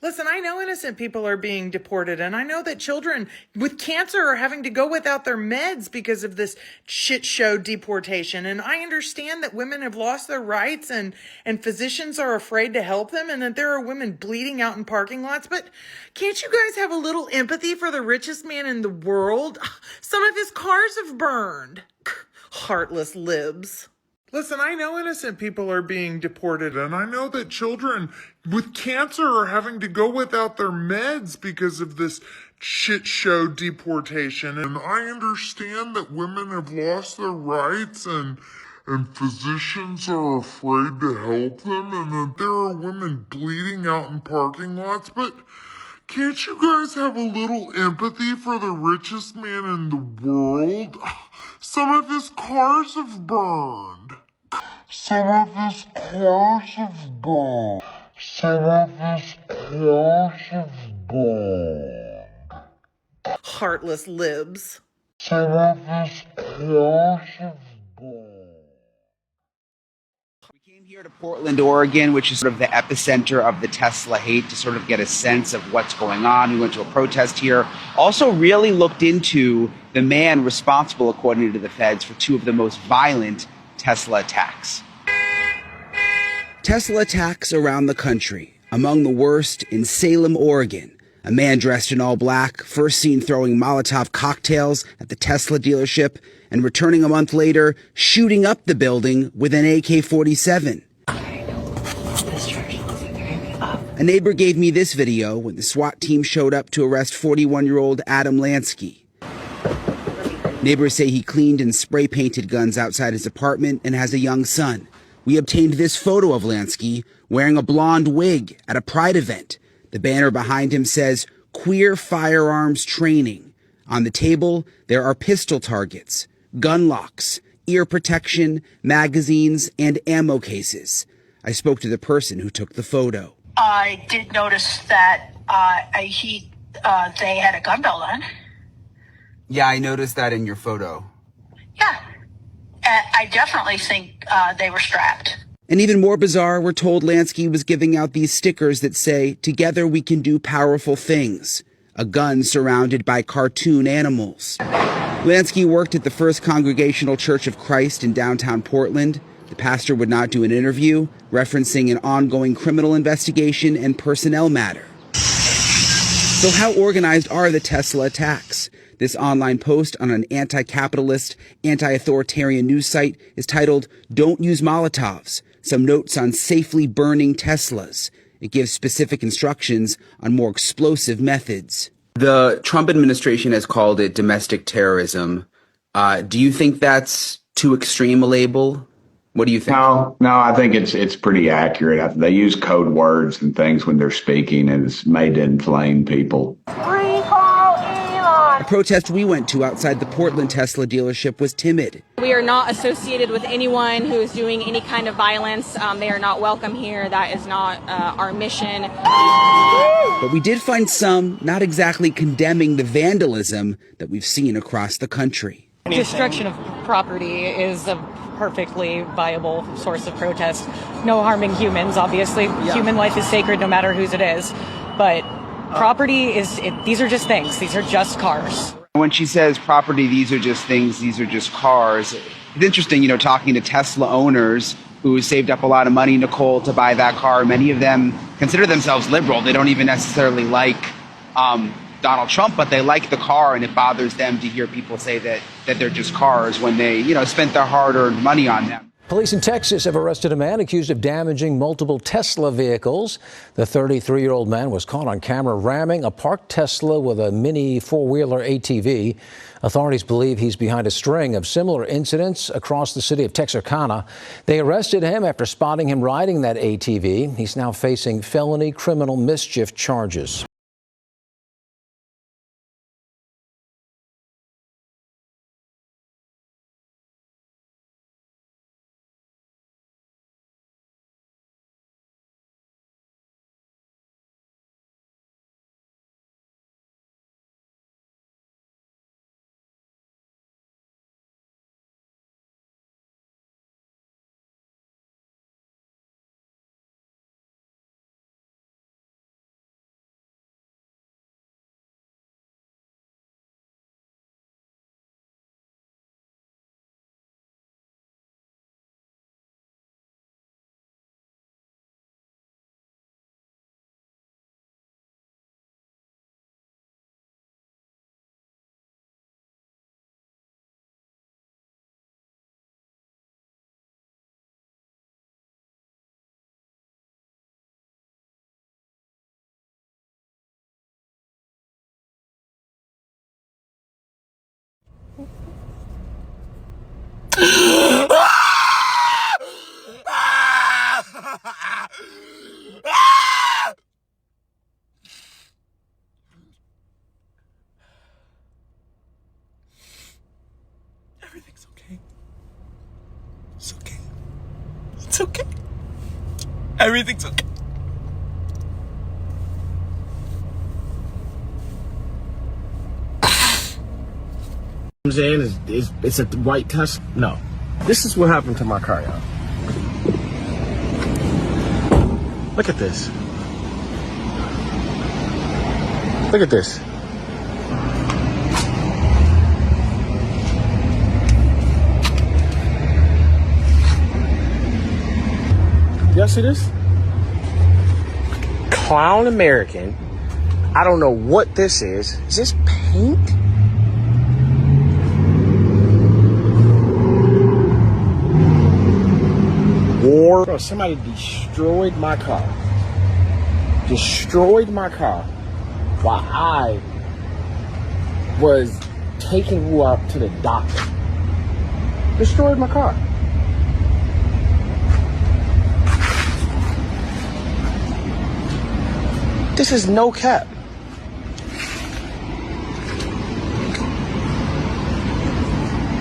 Listen, I know innocent people are being deported, and I know that children with cancer are having to go without their meds because of this shit show deportation. And I understand that women have lost their rights and physicians are afraid to help them and that there are women bleeding out in parking lots. But can't you guys have a little empathy for the richest man in the world? Some of his cars have burned. Heartless libs. Listen, I know innocent people are being deported, and I know that children with cancer are having to go without their meds because of this shit show deportation. And I understand that women have lost their rights and physicians are afraid to help them and that there are women bleeding out in parking lots. But can't you guys have a little empathy for the richest man in the world? Some of his cars have burned. Some of his cars have burned. Some of his cars have burned. Heartless libs. Some of his cars have burned. We came here to Portland, Oregon, which is sort of the epicenter of the Tesla hate, to sort of get a sense of what's going on. We went to a protest here. Also really looked into the man responsible, according to the feds, for two of the most violent Tesla attacks. Tesla attacks around the country. Among the worst in Salem, Oregon. A man dressed in all black, first seen throwing Molotov cocktails at the Tesla dealership, and returning a month later, shooting up the building with an AK-47. A neighbor gave me this video when the SWAT team showed up to arrest 41-year-old Adam Lansky. Neighbors say he cleaned and spray-painted guns outside his apartment and has a young son. We obtained this photo of Lansky wearing a blonde wig at a Pride event. The banner behind him says, "Queer Firearms Training." On the table, there are pistol targets, gun locks, ear protection, magazines, and ammo cases. I spoke to the person who took the photo. I did notice that they had a gun belt on. Yeah, I noticed that in your photo. Yeah. I definitely think they were strapped. And even more bizarre, we're told Lansky was giving out these stickers that say, "Together we can do powerful things." A gun surrounded by cartoon animals. Lansky worked at the First Congregational Church of Christ in downtown Portland. The pastor would not do an interview, referencing an ongoing criminal investigation and personnel matter. So how organized are the Tesla attacks? This online post on an anti-capitalist, anti-authoritarian news site is titled, "Don't Use Molotovs. Some Notes on Safely Burning Teslas." It gives specific instructions on more explosive methods. The Trump administration has called it domestic terrorism. Do you think that's too extreme a label? What do you think? No, I think it's pretty accurate. They use code words and things when they're speaking, and it's made to inflame people. A protest we went to outside the Portland Tesla dealership was timid. We are not associated with anyone who is doing any kind of violence. They are not welcome here. That is not our mission. But we did find some not exactly condemning the vandalism that we've seen across the country. Destruction of property is a perfectly viable source of protest. No harming humans, obviously. Yeah. Human life is sacred no matter whose it is. But property these are just things. These are just cars. When she says property, these are just things, these are just cars. It's interesting, talking to Tesla owners who saved up a lot of money, Nicole, to buy that car. Many of them consider themselves liberal. They don't even necessarily like Donald Trump, but they like the car, and it bothers them to hear people say that they're just cars when they, spent their hard-earned money on them. Police in Texas have arrested a man accused of damaging multiple Tesla vehicles. The 33-year-old man was caught on camera ramming a parked Tesla with a mini four-wheeler ATV. Authorities believe he's behind a string of similar incidents across the city of Texarkana. They arrested him after spotting him riding that ATV. He's now facing felony criminal mischief charges. Everything's okay. I'm saying it's a white Tesla. No, this is what happened to my car, y'all. Look at this. Look at this. Y'all see this? Clown American. I don't know what this is. Is this paint? War. Bro, somebody destroyed my car. Destroyed my car while I was taking Wu out to the doctor. Destroyed my car. This is no cap.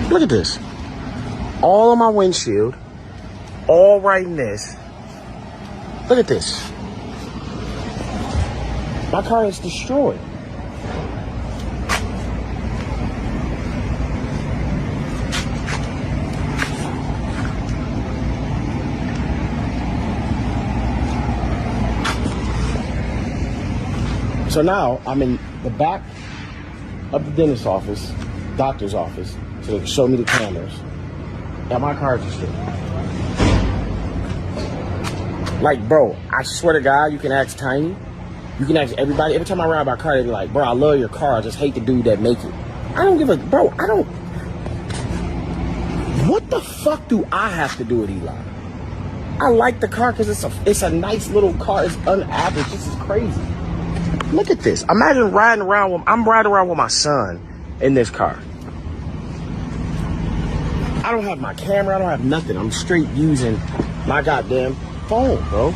Look at this. All on my windshield. All right in this. Look at this. My car is destroyed. So now I'm in the back of the dentist's office, doctor's office, so they can show me the cameras. And my car is destroyed. Like, bro, I swear to God, you can ask Tiny. You can ask everybody. Every time I ride my car, they be like, bro, I love your car. I just hate the dude that make it. I don't give a, bro, I don't. What the fuck do I have to do with Eli? I like the car because it's a nice little car. It's unaverage. This is crazy. Look at this. Imagine I'm riding around with my son in this car. I don't have my camera. I don't have nothing. I'm straight using my goddamn phone, bro.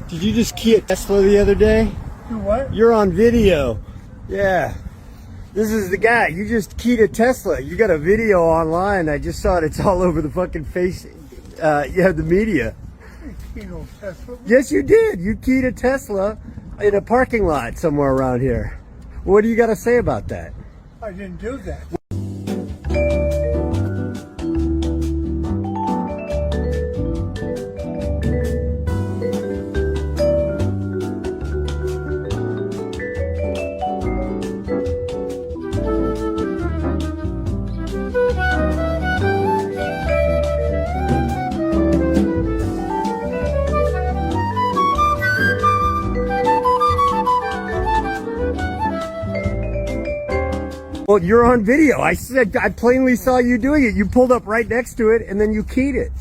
Did you just key a Tesla the other day? You what? You're on video. Yeah. This is the guy. You just keyed a Tesla. You got a video online. I just saw it. It's all over the fucking face. The media. Tesla? Yes, you did. You keyed a Tesla in a parking lot somewhere around here. What do you got to say about that? I didn't do that. Well, you're on video. I plainly saw you doing it. You pulled up right next to it and then you keyed it.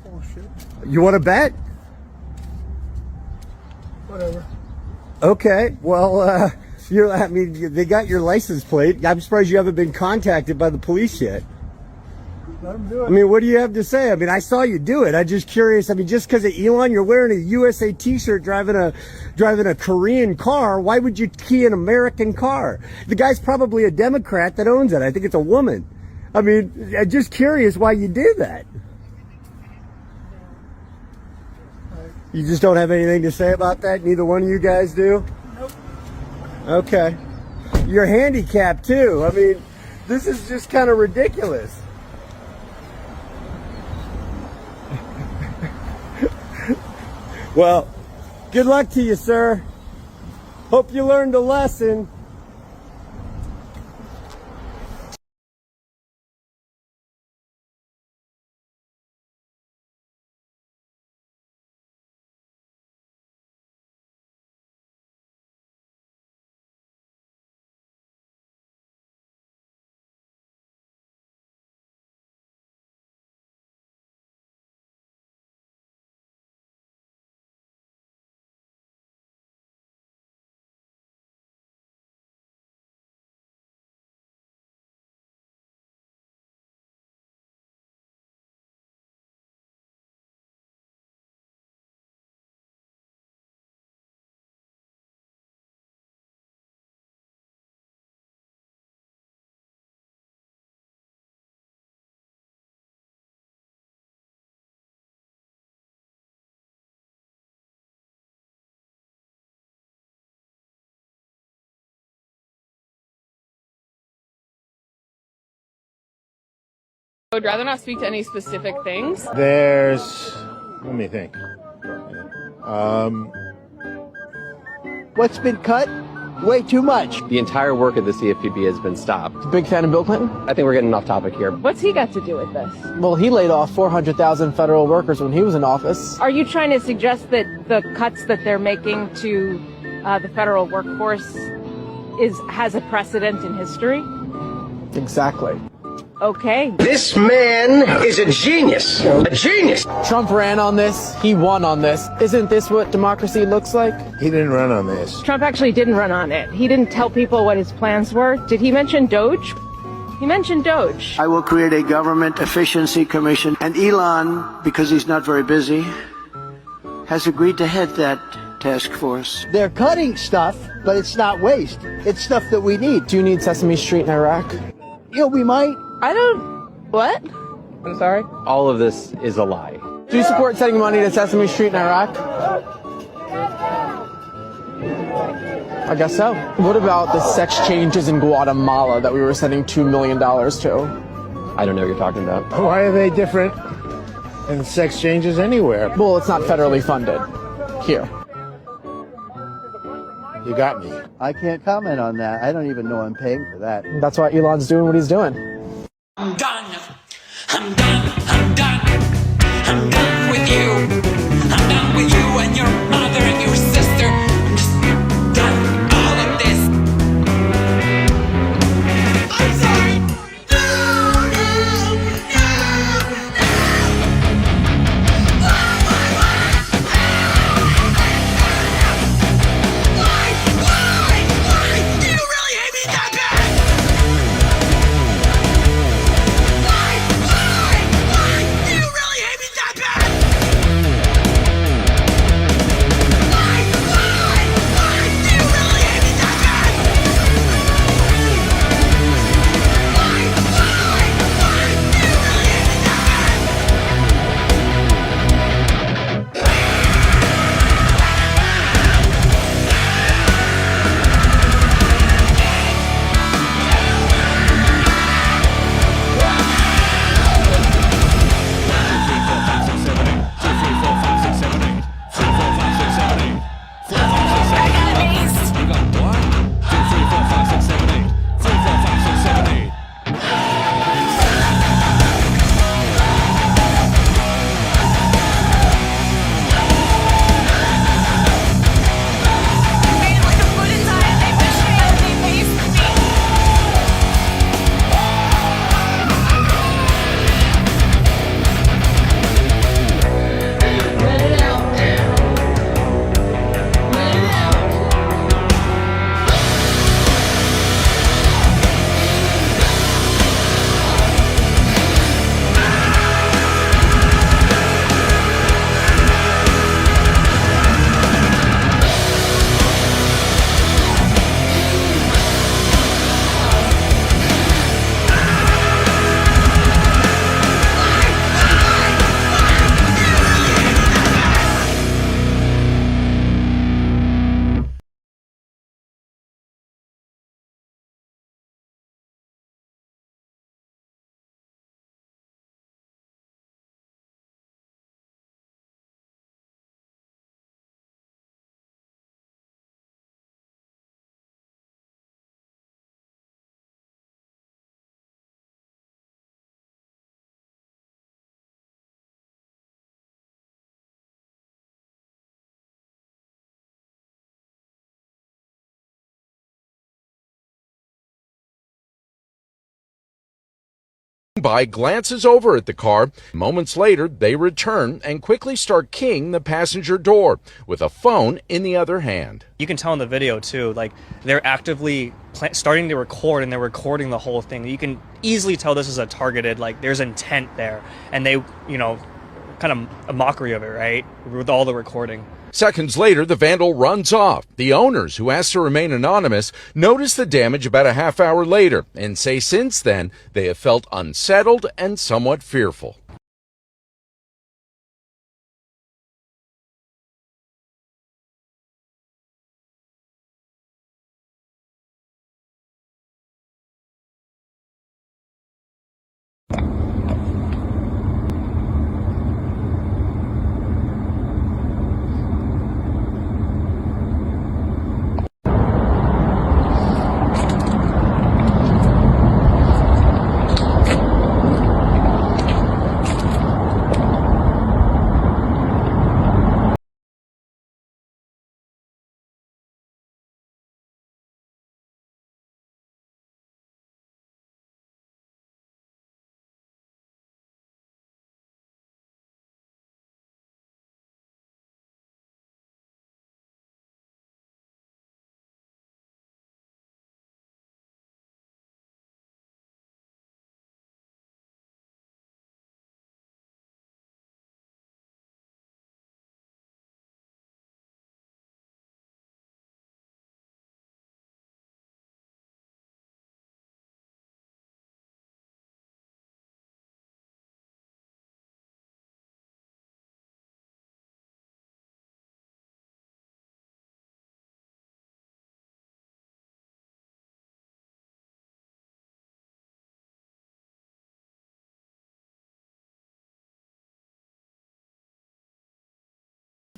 Oh, shit. You want to bet? Whatever. Okay. Well, I mean, they got your license plate. I'm surprised you haven't been contacted by the police yet. Let them do it. I mean, what do you have to say? I mean, I saw you do it. I'm just curious. I mean, just because of Elon, you're wearing a USA t-shirt, driving a Korean car. Why would you key an American car? The guy's probably a Democrat that owns it. I think it's a woman. I mean, I'm just curious why you do that. You just don't have anything to say about that? Neither one of you guys do? Nope. Okay. You're handicapped too. I mean, this is just kind of ridiculous. Well, good luck to you, sir. Hope you learned a lesson. I would rather not speak to any specific things. Let me think. What's been cut? Way too much. The entire work of the CFPB has been stopped. Big fan of Bill Clinton? I think we're getting off topic here. What's he got to do with this? Well, he laid off 400,000 federal workers when he was in office. Are you trying to suggest that the cuts that they're making to the federal workforce has a precedent in history? Exactly. Okay. This man is a genius. A genius. Trump ran on this. He won on this. Isn't this what democracy looks like? He didn't run on this. Trump actually didn't run on it. He didn't tell people what his plans were. Did he mention Doge? He mentioned Doge. I will create a government efficiency commission. And Elon, because he's not very busy, has agreed to head that task force. They're cutting stuff, but it's not waste. It's stuff that we need. Do you need Sesame Street in Iraq? Yeah, we might. I don't... What? I'm sorry? All of this is a lie. Do you support sending money to Sesame Street in Iraq? I guess so. What about the sex changes in Guatemala that we were sending $2 million to? I don't know what you're talking about. Why are they different than sex changes anywhere? Well, it's not federally funded. Here. You got me. I can't comment on that. I don't even know I'm paying for that. That's why Elon's doing what he's doing. I'm done. I'm done. I'm done. I'm done with you. I'm done with you and your mother and your sister. I'm just done with all of this. I'm sorry. No, no, no, no. Oh, my life. Why? Do you really hate me that bad? Why? Do you really hate me that bad? by glances over at the car. Moments later, they return and quickly start keying the passenger door with a phone in the other hand. You can tell in the video too, like they're actively starting to record, and they're recording the whole thing. You can easily tell this is a targeted, like there's intent there, and they, kind of a mockery of it, right? With all the recording. Seconds later, the vandal runs off. The owners, who asked to remain anonymous, notice the damage about a half hour later and say since then they have felt unsettled and somewhat fearful.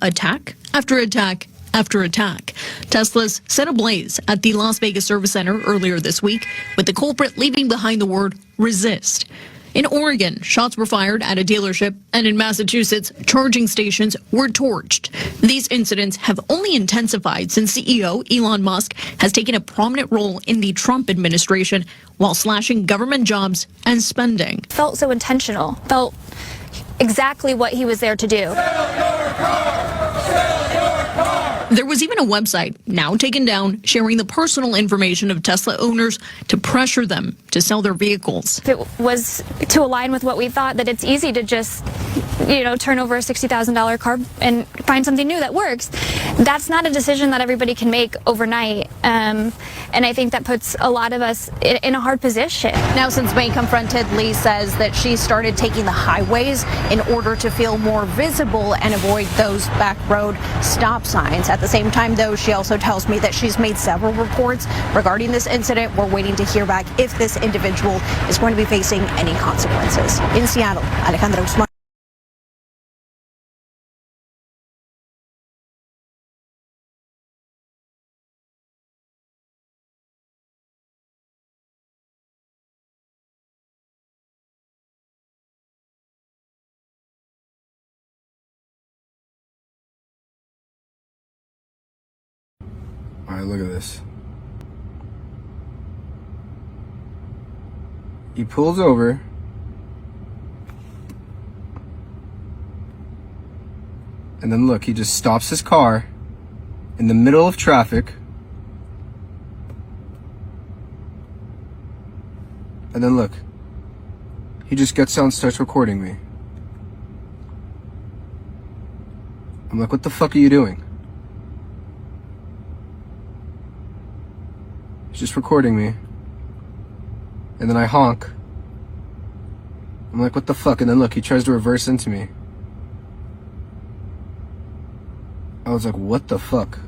Attack after attack after attack. Tesla's set ablaze at the Las Vegas Service Center earlier this week, with the culprit leaving behind the word resist. In Oregon, shots were fired at a dealership, and in Massachusetts, charging stations were torched. These incidents have only intensified since CEO Elon Musk has taken a prominent role in the Trump administration while slashing government jobs and spending. Felt so intentional, felt exactly what he was there to do. There was even a website, now taken down, sharing the personal information of Tesla owners to pressure them to sell their vehicles. If it was to align with what we thought, that it's easy to just, turn over a $60,000 car and find something new that works. That's not a decision that everybody can make overnight. And I think that puts a lot of us in a hard position. Now, since May confronted, Lee says that she started taking the highways in order to feel more visible and avoid those back road stop signs. At the same time, though, she also tells me that she's made several reports regarding this incident. We're waiting to hear back if this individual is going to be facing any consequences. In Seattle, Alejandra Guzman. All right, look at this. He pulls over. And then look, he just stops his car in the middle of traffic. And then look, he just gets out and starts recording me. I'm like, what the fuck are you doing? He's just recording me. And then I honk. I'm like, what the fuck? And then look, he tries to reverse into me. I was like, what the fuck?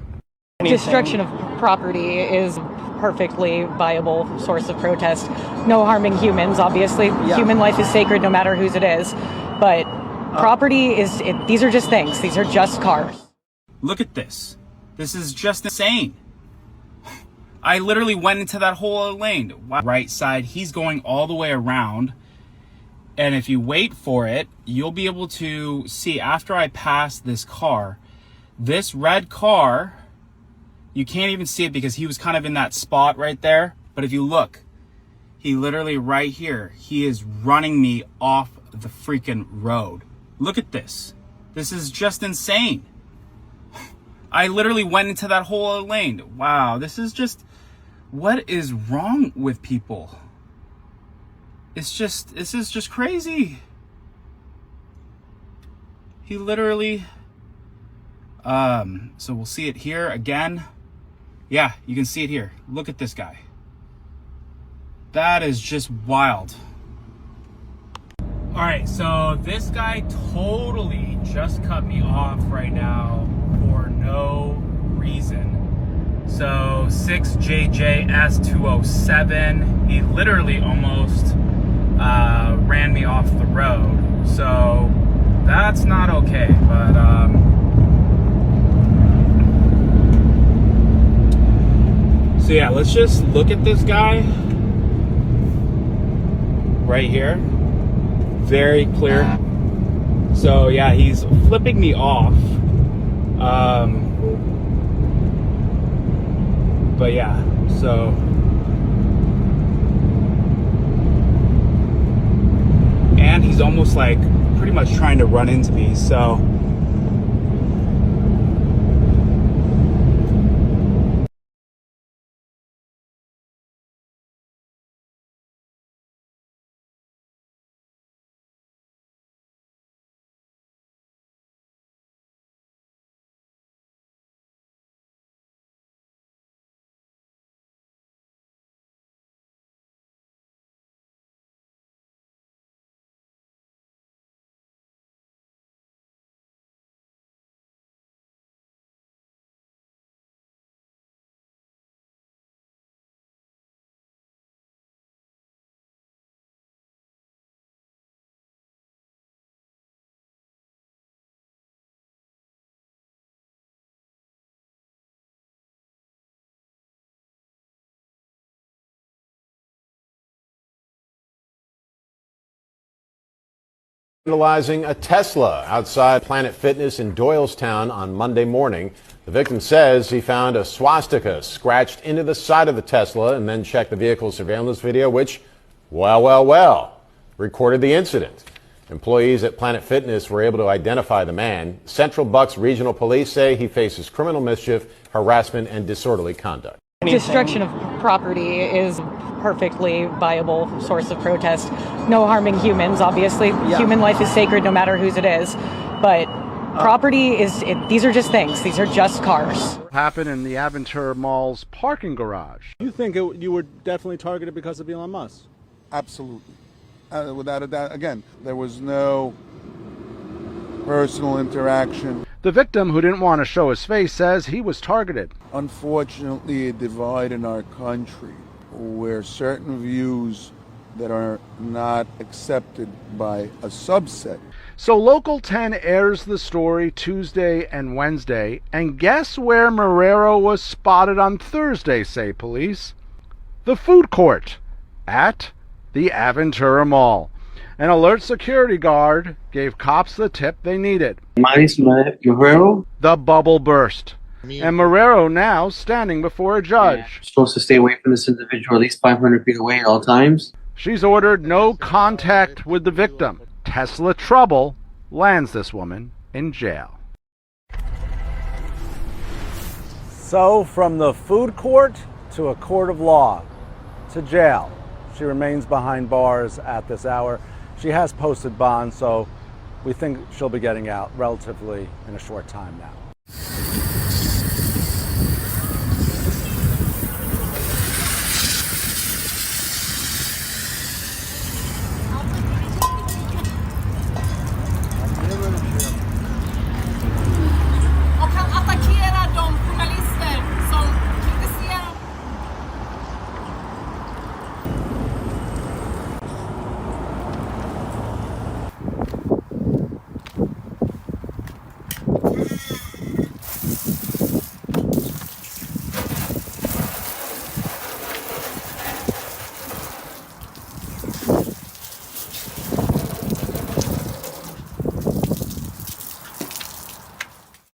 Destruction of property is a perfectly viable source of protest. No harming humans, obviously. Yeah. Human life is sacred no matter whose it is. But property is, these are just things. These are just cars. Look at this. This is just insane. I literally went into that whole other lane. Right side, he's going all the way around. And if you wait for it, you'll be able to see after I pass this car, this red car, you can't even see it because he was kind of in that spot right there. But if you look, He literally right here, he is running me off the freaking road. Look at this. This is just insane. I literally went into that whole lane. Wow, this is just, what is wrong with people? This is just crazy. He literally, so we'll see it here again. Yeah, you can see it here. Look at this guy. That is just wild. All right, so this guy totally just cut me off right now for no reason. So 6JJS207, he literally almost ran me off the road. So that's not okay, but so yeah, let's just look at this guy right here. Very clear. So yeah, he's flipping me off. But yeah, so and he's almost like pretty much trying to run into me, so Vandalizing a Tesla outside Planet Fitness in Doylestown on Monday morning. The victim says he found a swastika scratched into the side of the Tesla and then checked the vehicle's surveillance video, which, well, recorded the incident. Employees at Planet Fitness were able to identify the man. Central Bucks Regional Police say he faces criminal mischief, harassment, and disorderly conduct. Destruction of property is perfectly viable source of protest. No harming humans, obviously. Yeah. Human life is sacred no matter whose it is. But property these are just things. These are just cars. Happened in the Aventura Mall's parking garage. You think you were definitely targeted because of Elon Musk? Absolutely. Without a doubt. Again, there was no personal interaction. The victim, who didn't want to show his face, says he was targeted. Unfortunately, a divide in our country where certain views that are not accepted by a subset. So Local 10 airs the story Tuesday and Wednesday, and guess where Marrero was spotted on Thursday, say police? The food court at the Aventura Mall. An alert security guard gave cops the tip they needed. Marrero? The bubble burst. And Marrero now standing before a judge. You're supposed to stay away from this individual at least 500 feet away at all times. She's ordered no contact with the victim. Tesla trouble lands this woman in jail. So from the food court to a court of law to jail. She remains behind bars at this hour. She has posted bond, so we think she'll be getting out relatively in a short time now.